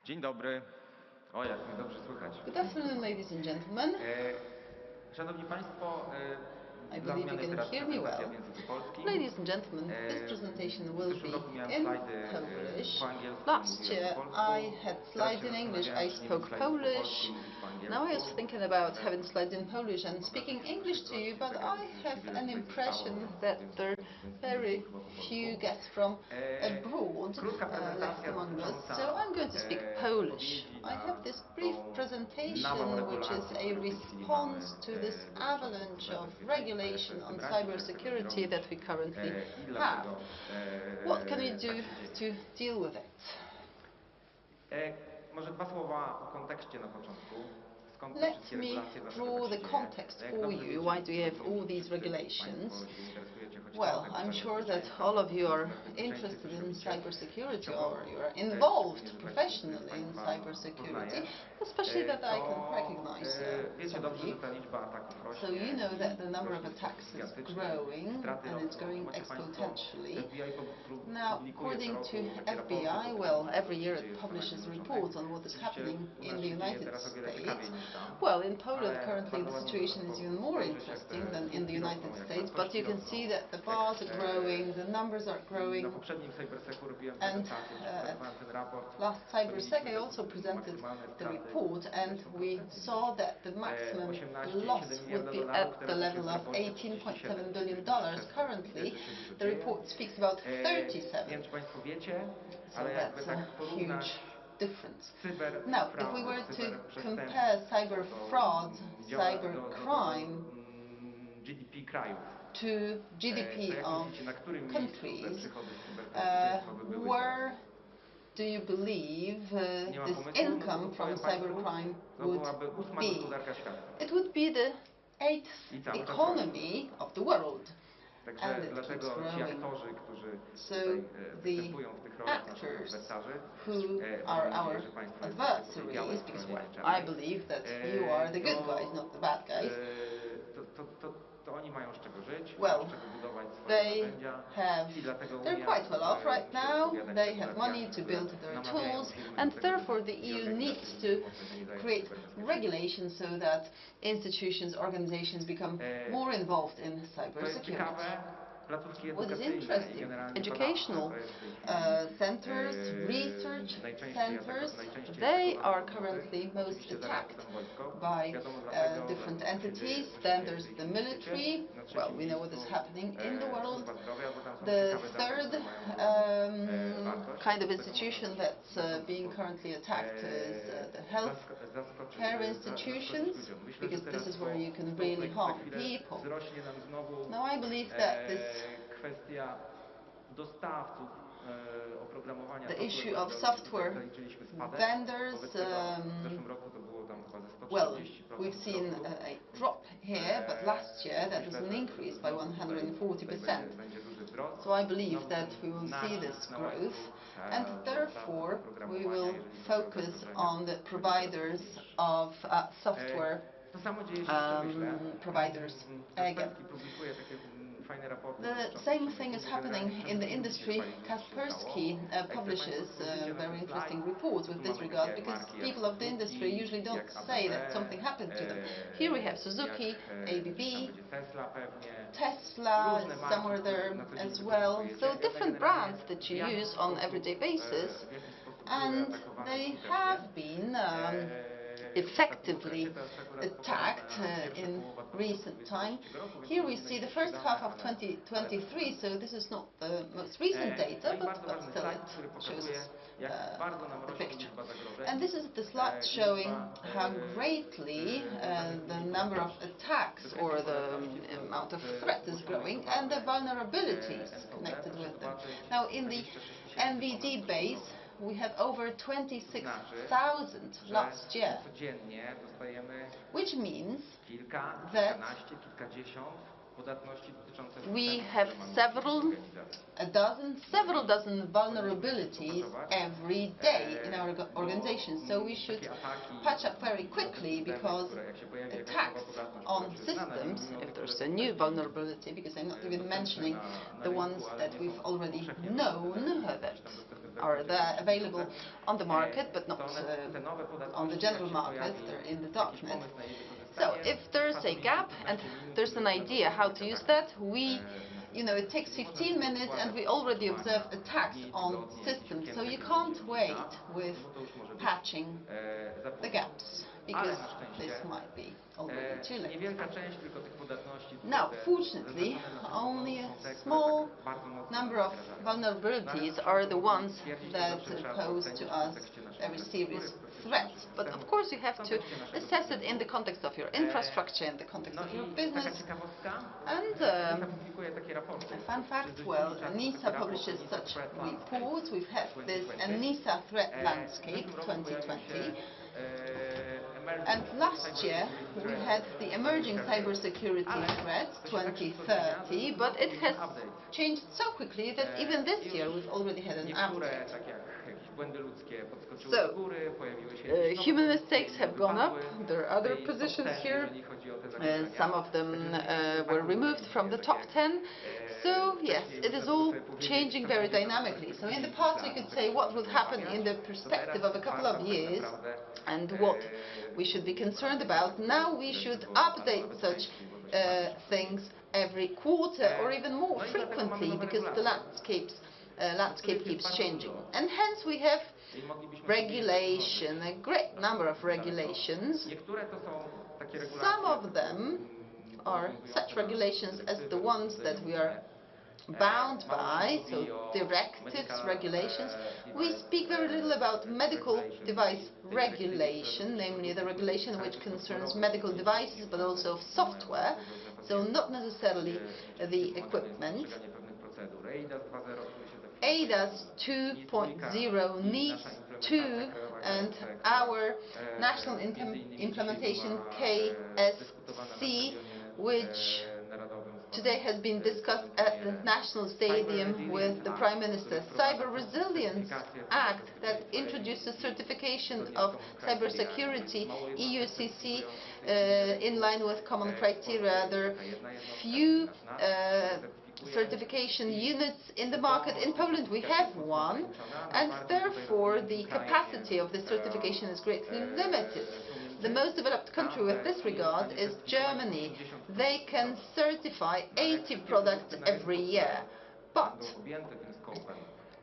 Dzień dobry. O, jak mnie dobrze słychać. Good afternoon, ladies and gentlemen. Szanowni Państwo, I dla believe you zmiany can teraz hear me prezentacja well. w języku polskim. Ladies and gentlemen, this presentation W will zeszłym roku be miałem in slajdy Polish. po angielsku, Last mówiłem year po polsku. I had Teraz slides się in English, zastanawiałem, I czy nie spoke mieć slajdów po Polish. polsku i mówić po angielsku. Now I was thinking about having slides in Polish and speaking English to you, but I have an impression that there are very few guests from abroad left among us, so I'm going to speak Polish. I have this brief presentation which is a response to this avalanche of regulation on cybersecurity that we currently have. What can we do to deal with it? Może dwa słowa o kontekście na początku. Let me draw the context for you. Why do you have all these regulations? Well, I'm sure that all of you are interested in cybersecurity or you are involved professionally in cybersecurity, especially that I can recognize some of you. So you know that the number of attacks is growing and it's growing exponentially. Now, according to FBI, well, every year it publishes reports on what is happening in the United States. Well, in Poland currently the situation is even more interesting than in the United States, but you can see that the bars are growing, the numbers are growing, and last Cybersec I also presented the report and we saw that the maximum loss would be at the level of $18.7 billion. Currently, the report speaks about 37. So that's a huge difference. Now, if we were to compare cyber fraud, cyber crime to GDP of countries, where do you believe this income from cybercrime would be? It would be the 8th economy of the world. And it keeps growing. So the actors who are our adversaries, because well, I believe that you are the good guys, not the bad guys, well, they're quite well off right now, they have money to build their tools, and therefore the EU needs to create regulations so that institutions, organizations become more involved in cybersecurity. What is interesting, educational centers, research centers, they are currently most attacked by different entities. Then there's the military. Well, we know what is happening in the world. The third kind of institution that's being currently attacked is the health care institutions, because this is where you can really harm people. Now I believe that this the issue of software vendors, well, we've seen a drop here, but last year that was an increase by 140%. So I believe that we will see this growth, and therefore we will focus on the providers of software providers again. The same thing is happening in the industry. Kaspersky publishes very interesting reports with this regard, because people of the industry usually don't say that something happened to them. Here we have Suzuki, ABB, Tesla is somewhere there as well. So different brands that you use on an everyday basis, and they have been effectively attacked in recent time. Here we see the first half of 2023, so this is not the most recent data, but still it shows us the picture. And this is the slide showing how greatly the number of attacks or the amount of threat is growing, and the vulnerabilities connected with them. Now in the NVD base, we have over 26,000 last year, which means that we have several dozen vulnerabilities every day in our organization. So we should patch up very quickly, because attacks on systems, if there's a new vulnerability, because I'm not even mentioning the ones that we've already known, that are there available on the market, but not on the general market. They're in the darknet. So if there's a gap and there's an idea how to use that, it takes 15 minutes and we already observe attacks on systems. So you can't wait with patching the gaps, because this might be already too late. Now, fortunately, only a small number of vulnerabilities are the ones that pose to us very serious threats. But of course, you have to assess it in the context of your infrastructure, in the context of your business. And a fun fact, well, NISA publishes such reports. We've had this NISA Threat Landscape 2020. And last year we had the Emerging Cybersecurity Threats 2030, but it has changed so quickly that even this year we've already had an update. So, human mistakes have gone up. There are other positions here. Some of them were removed from the top 10. So, yes, it is all changing very dynamically. So in the past we could say what would happen in the perspective of a couple of years and what we should be concerned about. Now we should update such things every quarter or even more frequently, because the landscape keeps changing. And hence we have regulation, a great number of regulations. Some of them are such regulations as the ones that we are bound by, so directives, regulations. We speak very little about medical device regulation, namely the regulation which concerns medical devices but also software, so not necessarily the equipment. ADAS 2.0 needs to, and our national implementation KSC, which today has been discussed at the National Stadium with the Prime Minister. Cyber Resilience Act that introduces certification of cybersecurity, EUCC, in line with common criteria. There are few certification units in the market. In Poland we have one, and therefore the capacity of the certification is greatly limited. The most developed country with this regard is Germany. They can certify 80 products every year. But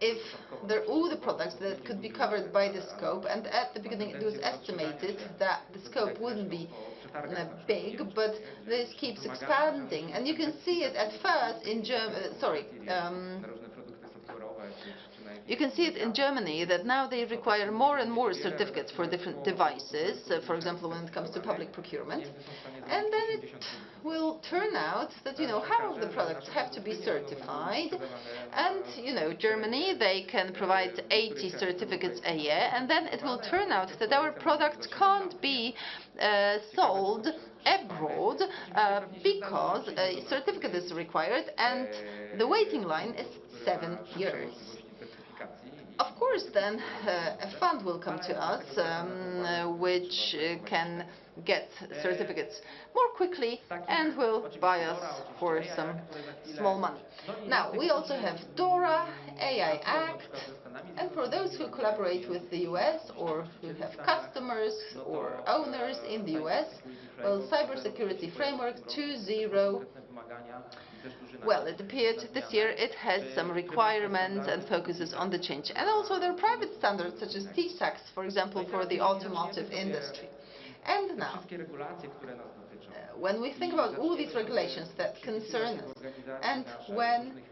if they're all the products that could be covered by the scope, and at the beginning it was estimated that the scope wouldn't be big, but this keeps expanding, and you can see it at first in you can see it in Germany that now they require more and more certificates for different devices, for example when it comes to public procurement, and then it will turn out that half of the products have to be certified, and Germany, they can provide 80 certificates a year, and then it will turn out that our products can't be sold abroad because a certificate is required and the waiting line is 7 years. Of course, then a fund will come to us which can get certificates more quickly and will buy us for some small money. Now, we also have DORA, AI Act, and for those who collaborate with the US or who have customers or owners in the US, well, Cybersecurity Framework 2.0, well, it appeared this year it has some requirements and focuses on the change. And also there are private standards such as Stillsec, for example, for the automotive industry. And now, when we think about all these regulations that concern us, and when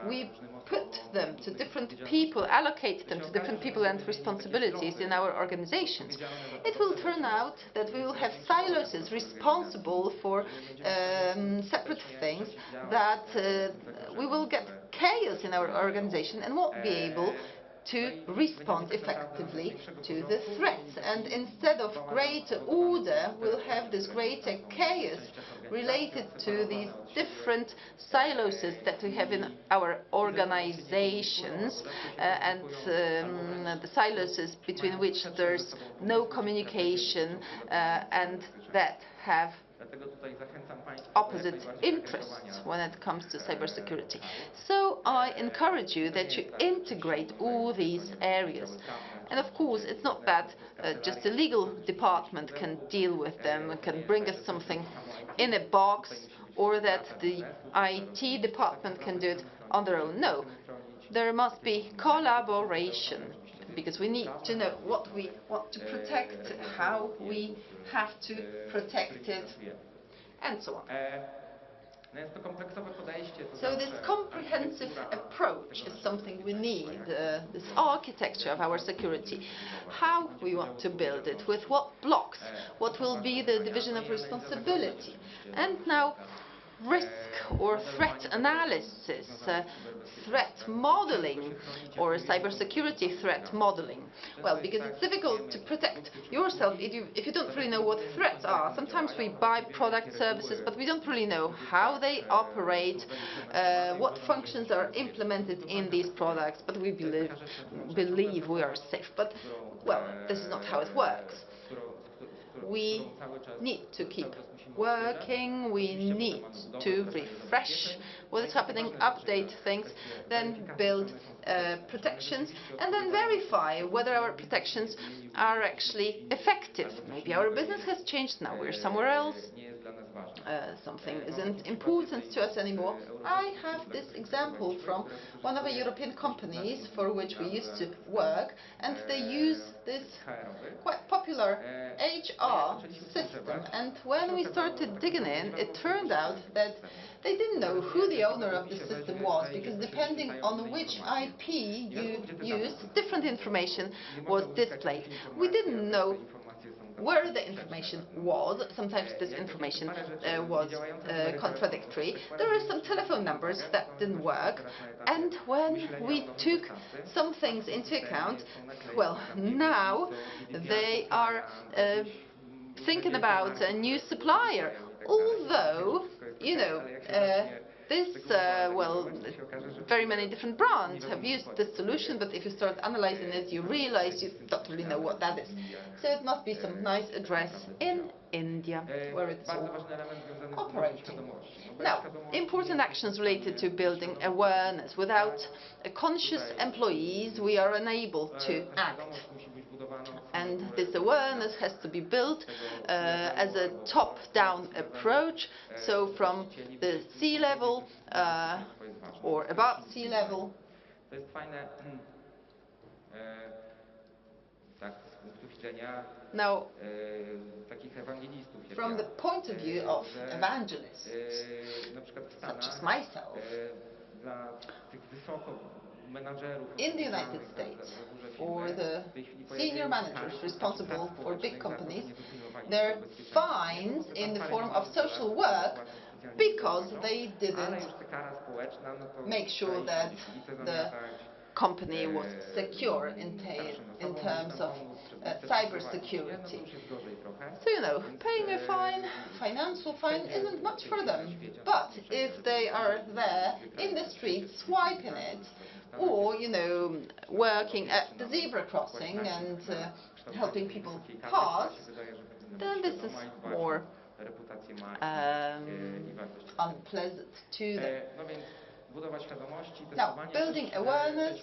we put them to different people, allocate them to different people and responsibilities in our organizations, it will turn out that we will have silos responsible for separate things, that we will get chaos in our organization and won't be able to respond effectively to the threats. And instead of greater order, we'll have this greater chaos related to these different silos that we have in our organizations, and the silos between which there's no communication and that have opposite interests when it comes to cybersecurity. So I encourage you that you integrate all these areas. And of course, it's not that just the legal department can deal with them, can bring us something in a box, or that the IT department can do it on their own. No, there must be collaboration, because we need to know what we want to protect, how we have to protect it, and so on. So this comprehensive approach is something we need, this architecture of our security, how we want to build it, with what blocks, what will be the division of responsibility. And now, risk or threat analysis, threat modeling, or cybersecurity threat modeling. Well, because it's difficult to protect yourself if you don't really know what threats are. Sometimes we buy product services, but we don't really know how they operate, what functions are implemented in these products, but we believe we are safe. But, well, this is not how it works. We need to keep working, we need to refresh what is happening, update things, then build protections, and then verify whether our protections are actually effective. Maybe our business has changed, now we're somewhere else. Something isn't important to us anymore. I have this example from one of the European companies for which we used to work, and they use this quite popular HR system. And when we started digging in, it turned out that they didn't know who the owner of the system was, because depending on which IP you used, different information was displayed. We didn't know where the information was. Sometimes this information was contradictory. There were some telephone numbers that didn't work, and when we took some things into account, well, now they are thinking about a new supplier, although, you know, well, very many different brands have used this solution, but if you start analyzing it, you realize you don't really know what that is. So it must be some nice address in India, where it's all operating. Now, important actions related to building awareness. Without conscious employees, we are unable to act. And this awareness has to be built as a top-down approach, so from the sea level or above sea level. Now, from the point of view of evangelists, such as myself, in the United States, for the senior managers responsible for big companies, there are fines in the form of social work because they didn't make sure that the company was secure in terms of cybersecurity. So, you know, paying a fine, financial fine, isn't much for them. But if they are there in the street swiping it, or, you know, working at the zebra crossing and helping people pass, then this is more unpleasant to them. Now, building awareness,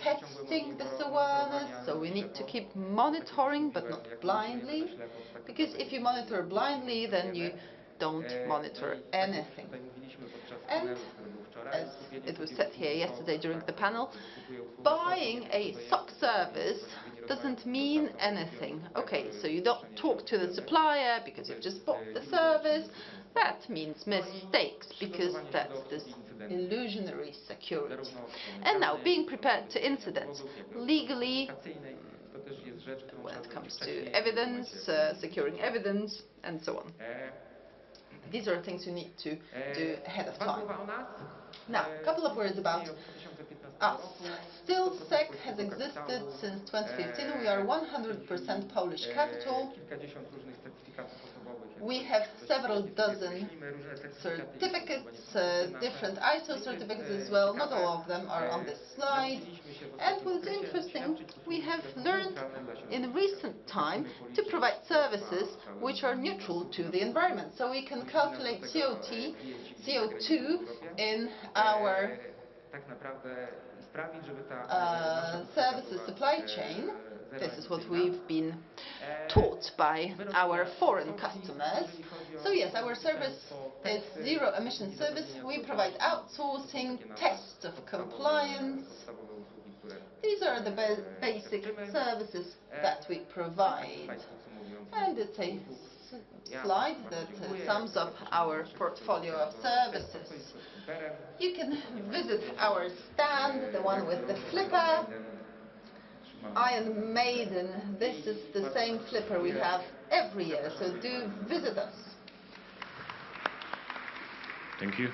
testing this awareness, so we need to keep monitoring, but not blindly, because if you monitor blindly, then you don't monitor anything. And as it was said here yesterday during the panel, buying a SOC service doesn't mean anything. Okay, so you don't talk to the supplier because you've just bought the service. That means mistakes, because that's this illusionary security. And now, being prepared to incidents. Legally, when it comes to evidence, securing evidence, and so on. These are things you need to do ahead of time. Now, a couple of words about us. Stillsec has existed since 2015. We are 100% Polish capital. We have several dozen certificates, different ISO certificates as well. Not all of them are on this slide. And what's interesting, we have learned in real recent time to provide services which are neutral to the environment. So we can calculate CO2 in our services supply chain. This is what we've been taught by our foreign customers. So yes, our service is zero-emission service. We provide outsourcing, tests of compliance. These are the basic services that we provide. And it's a slide that sums up our portfolio of services. You can visit our stand, the one with the flipper. Iron Maiden, this is the same flipper we have every year, so do visit us. Thank you.